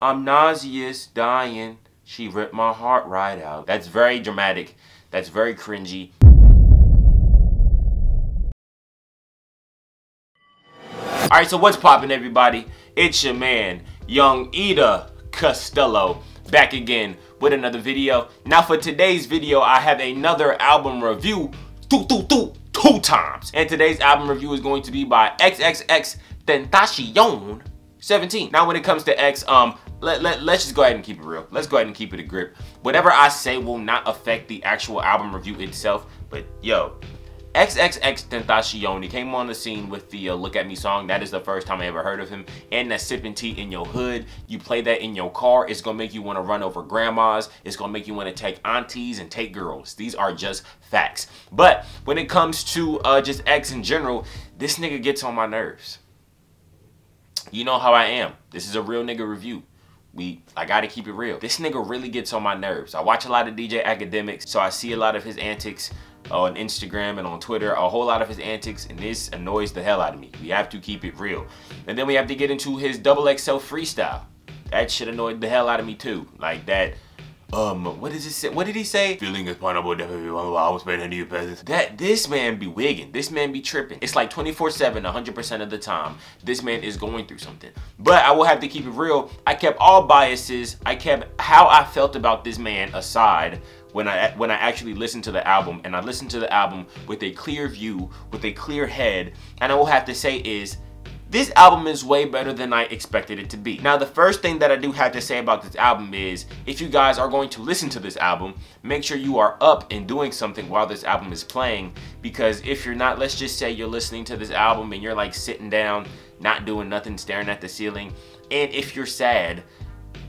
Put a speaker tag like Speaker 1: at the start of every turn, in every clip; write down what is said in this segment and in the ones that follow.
Speaker 1: I'm nauseous, dying. She ripped my heart right out. That's very dramatic. That's very cringy. Alright, so what's poppin', everybody? It's your man, Young Ida Costello, back again with another video. Now for today's video, I have another album review two times. And today's album review is going to be by XXXTentacion 17. Now when it comes to X, let's just go ahead and keep it real. Let's go ahead and keep it a grip. Whatever I say will not affect the actual album review itself, but yo, XXXTentacion, he came on the scene with the Look At Me song. That is the first time I ever heard of him. And that Sippin' Tea in Your Hood. You play that in your car, it's gonna make you wanna run over grandmas. It's gonna make you wanna take aunties and take girls. These are just facts. But when it comes to just X in general, this nigga gets on my nerves. You know how I am. This is a real nigga review. I gotta keep it real. This nigga really gets on my nerves. I watch a lot of DJ Academics, so I see a lot of his antics on Instagram and on Twitter, a whole lot of his antics, and this annoys the hell out of me. We have to keep it real. And then we have to get into his XXL freestyle. That shit annoyed the hell out of me too. Like that, what does it say? What did he say? Feeling is pineapple, definitely I was spending into your presence. This man be wigging. This man be tripping. It's like 24/7, 100% of the time. This man is going through something. But I will have to keep it real. I kept all biases. I kept how I felt about this man aside when I actually listened to the album, and I listened to the album with a clear view, with a clear head, and I will have to say is, this album is way better than I expected it to be. Now, the first thing that I do have to say about this album is, if you guys are going to listen to this album, make sure you are up and doing something while this album is playing, because if you're not, let's just say you're listening to this album and you're like sitting down, not doing nothing, staring at the ceiling, and if you're sad,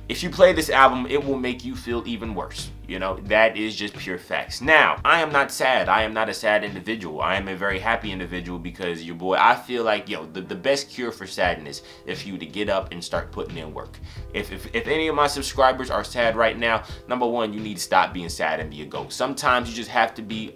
Speaker 1: if you play this album, it will make you feel even worse. You know, that is just pure facts. Now, I am not sad. I am not a sad individual. I am a very happy individual because your boy, I feel like, yo, the best cure for sadness is for you to get up and start putting in work. If any of my subscribers are sad right now, number one, you need to stop being sad and be a goat. Sometimes you just have to be,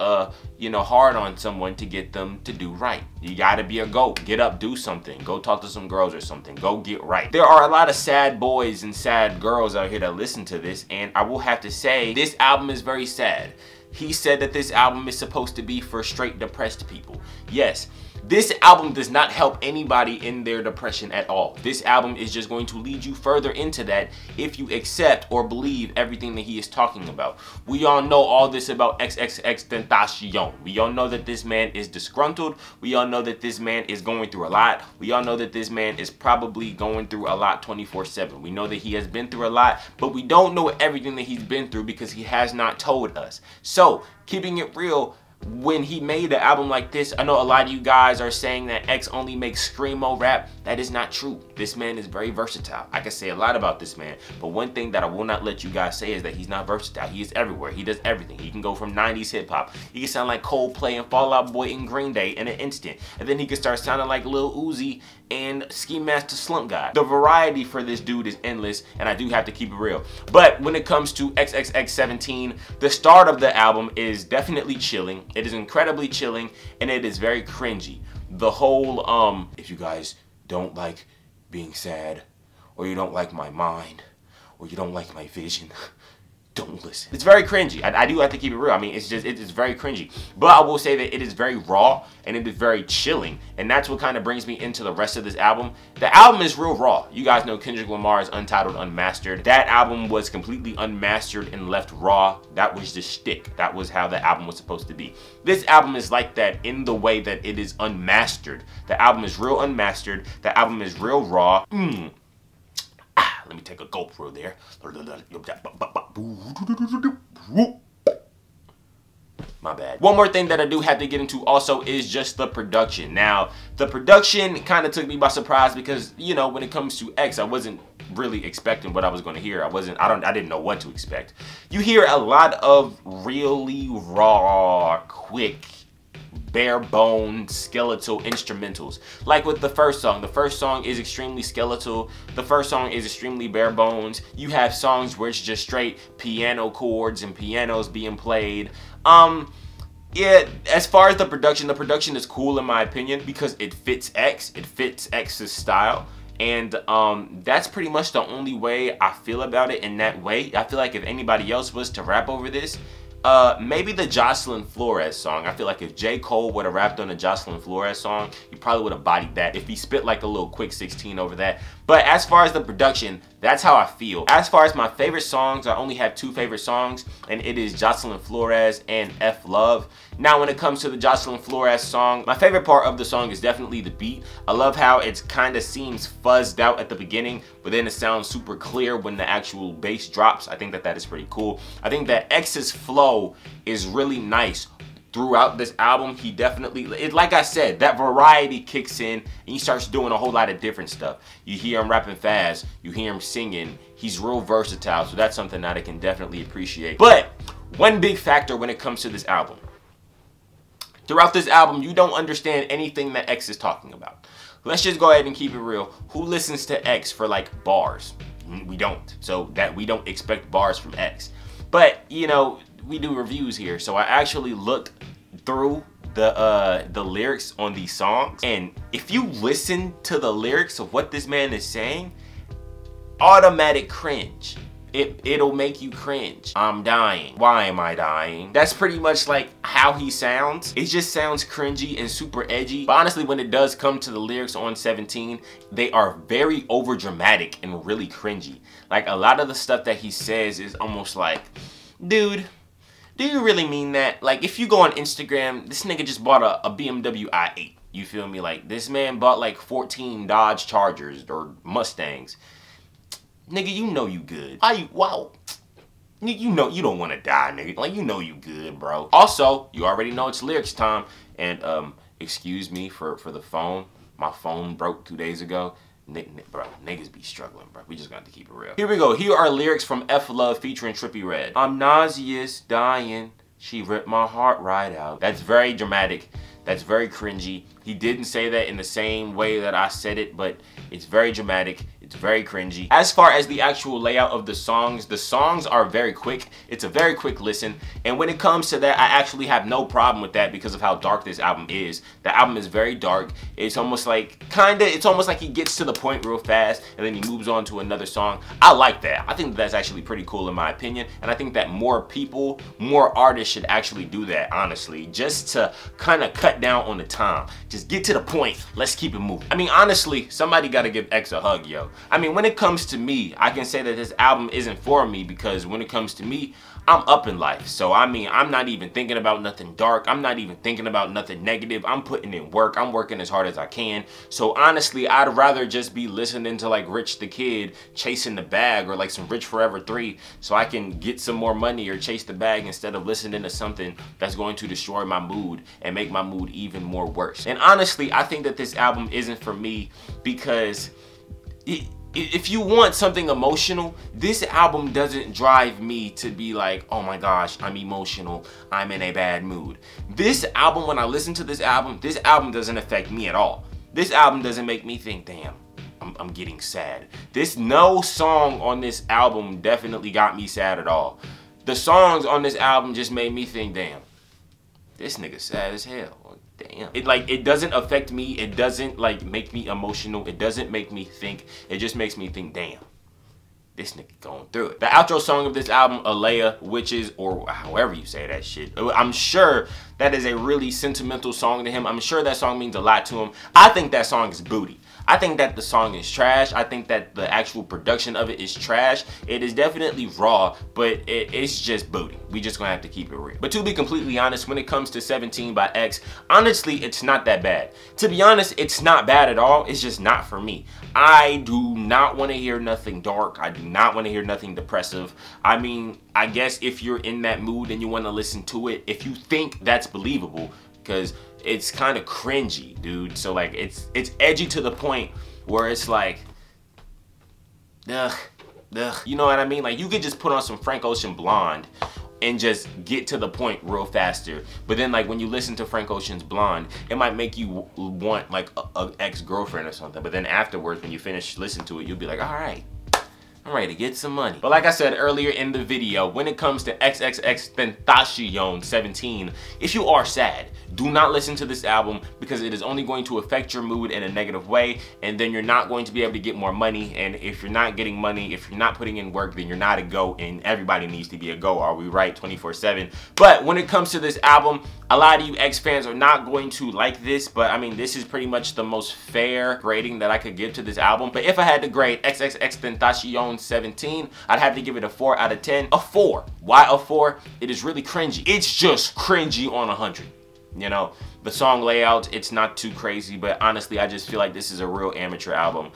Speaker 1: you know, hard on someone to get them to do right. You gotta be a goat. Get up, do something. Go talk to some girls or something. Go get right. There are a lot of sad boys and sad girls out here that listen to this, and I will have to say, this album is very sad. He said that this album is supposed to be for straight depressed people. Yes, this album does not help anybody in their depression at all. This album is just going to lead you further into that if you accept or believe everything that he is talking about. We all know all this about XXXTentacion. We all know that this man is disgruntled. We all know that this man is going through a lot. We all know that this man is probably going through a lot 24/7. We know that he has been through a lot, but we don't know everything that he's been through because he has not told us. So, keeping it real, when he made an album like this, I know a lot of you guys are saying that X only makes screamo rap. That is not true. This man is very versatile. I can say a lot about this man, but one thing that I will not let you guys say is that he's not versatile. He is everywhere. He does everything. He can go from 90s hip hop. He can sound like Coldplay and Fall Out Boy and Green Day in an instant. And then he can start sounding like Lil Uzi and Ski Master Slump God. The variety for this dude is endless, and I do have to keep it real. But when it comes to XXX17, the start of the album is definitely chilling. It is incredibly chilling, and it is very cringy. The whole, if you guys don't like being sad, or you don't like my mind, or you don't like my vision, don't listen. It's very cringy. I do have to keep it real. I mean, it is very cringy. But I will say that it is very raw and it is very chilling. And that's what kind of brings me into the rest of this album. The album is real raw. You guys know Kendrick Lamar's Untitled Unmastered. That album was completely unmastered and left raw. That was the shtick. That was how the album was supposed to be. This album is like that in the way that it is unmastered. The album is real unmastered. The album is real raw. Let me take a GoPro there. My bad. One more thing that I do have to get into also is just the production. Now, the production kind of took me by surprise because, you know, when it comes to X, I wasn't really expecting what I was going to hear. I didn't know what to expect. You hear a lot of really raw, quick, bare bones skeletal instrumentals. Like with the first song is extremely skeletal. The first song is extremely bare bones. You have songs where it's just straight piano chords and pianos being played. Yeah, as far as the production is cool in my opinion because it fits X, it fits X's style. And that's pretty much the only way I feel about it in that way. I feel like if anybody else was to rap over this, maybe the Jocelyn Flores song. I feel like if J. Cole would have rapped on the Jocelyn Flores song, he probably would have bodied that if he spit like a little quick 16 over that. But as far as the production, that's how I feel. As far as my favorite songs, I only have 2 favorite songs, and it is Jocelyn Flores and F Love. Now, when it comes to the Jocelyn Flores song, my favorite part of the song is definitely the beat. I love how it kind of seems fuzzed out at the beginning, but then it sounds super clear when the actual bass drops. I think that that is pretty cool. I think that X's flow is really nice throughout this album. He definitely, like I said, that variety kicks in and he starts doing a whole lot of different stuff. You hear him rapping fast, you hear him singing, he's real versatile, so that's something that I can definitely appreciate. But one big factor when it comes to this album, throughout this album, you don't understand anything that X is talking about. Let's just go ahead and keep it real. Who listens to X for like bars? We don't. So that we don't expect bars from X. But, you know, we do reviews here, so I actually looked through the lyrics on these songs, and if you listen to the lyrics of what this man is saying, automatic cringe. It'll make you cringe. I'm dying. Why am I dying? That's pretty much like how he sounds. It just sounds cringy and super edgy. But honestly, when it does come to the lyrics on 17, they are very over dramatic and really cringy. Like a lot of the stuff that he says is almost like, dude, do you really mean that? Like if you go on Instagram, this nigga just bought a BMW i8. You feel me? Like this man bought like 14 Dodge Chargers or Mustangs. Nigga, you know you good. Wow. You know you don't want to die, nigga. Like, you know you good, bro. Also, you already know it's lyrics time. And, excuse me for the phone. My phone broke 2 days ago. Bro, niggas be struggling, bro. We just got to keep it real. Here we go. Here are lyrics from F Love featuring Trippie Redd. I'm nauseous, dying. She ripped my heart right out. That's very dramatic. That's very cringy. He didn't say that in the same way that I said it, but it's very dramatic. It's very cringy. As far as the actual layout of the songs are very quick. It's a very quick listen. And when it comes to that, I actually have no problem with that because of how dark this album is. The album is very dark. It's almost like, it's almost like he gets to the point real fast and then he moves on to another song. I like that. I think that's actually pretty cool in my opinion. And I think that more people, more artists should actually do that, honestly, just to kind of cut down on the time. Just get to the point. Let's keep it moving. I mean, honestly, somebody got to give X a hug, yo. I mean, when it comes to me, I can say that this album isn't for me because when it comes to me, I'm up in life. So, I mean, I'm not even thinking about nothing dark. I'm not even thinking about nothing negative. I'm putting in work. I'm working as hard as I can. So, honestly, I'd rather just be listening to, like, Rich the Kid chasing the bag or, like, some Rich Forever 3 so I can get some more money or chase the bag instead of listening to something that's going to destroy my mood and make my mood even more worse. And honestly, I think that this album isn't for me because if you want something emotional, this album doesn't drive me to be like, oh my gosh, I'm emotional, I'm in a bad mood. This album, when I listen to this album doesn't affect me at all. This album doesn't make me think, damn, I'm getting sad. No song on this album definitely got me sad at all. The songs on this album just made me think, damn, this nigga's sad as hell. Damn. It doesn't affect me. It doesn't like make me emotional. It doesn't make me think. It just makes me think, damn, this nigga going through it. The outro song of this album, Alea, Witches, or however you say that shit. I'm sure that is a really sentimental song to him. I'm sure that song means a lot to him. I think that song is booty. I think that the song is trash. I think that the actual production of it is trash. It is definitely raw, but it's just booty. We just gonna have to keep it real. But to be completely honest, when it comes to 17 by X, honestly, it's not that bad. To be honest, it's not bad at all. It's just not for me. I do not want to hear nothing dark. I do not want to hear nothing depressive. I mean, I guess if you're in that mood and you want to listen to it, if you think that's believable, because it's kind of cringy, dude. So like it's edgy to the point where it's like, ugh. You know what I mean? Like you could just put on some Frank Ocean Blonde and just get to the point real faster. But then like when you listen to Frank Ocean's Blonde, it might make you want like a ex-girlfriend or something. But then afterwards, when you finish listening to it, you'll be like, all I'm ready to get some money. But like I said earlier in the video, when it comes to XXXTentacion 17, if you are sad, do not listen to this album because it is only going to affect your mood in a negative way, and then you're not going to be able to get more money. And if you're not getting money, if you're not putting in work, then you're not a GOAT, and everybody needs to be a GOAT. Are we right? 24/7. But when it comes to this album, a lot of you X fans are not going to like this, but I mean, this is pretty much the most fair grading that I could give to this album. But if I had to grade XXXTentacion 17, I'd have to give it a 4 out of 10. A 4. Why a 4? It is really cringy. It's just cringy on 100. You know, the song layout, it's not too crazy, but honestly, I just feel like this is a real amateur album.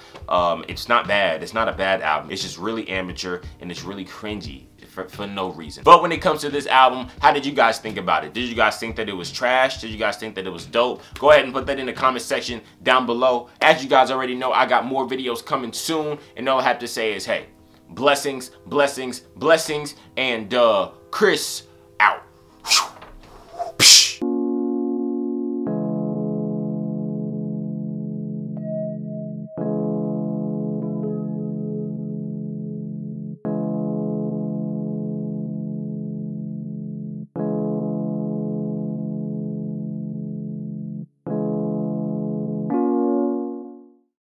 Speaker 1: It's not bad. It's not a bad album. It's just really amateur, and it's really cringy for no reason. But when it comes to this album, how did you guys think about it? Did you guys think that it was trash? Did you guys think that it was dope? Go ahead and put that in the comment section down below. As you guys already know, I got more videos coming soon, and all I have to say is, hey, blessings, blessings, blessings, and Chris out.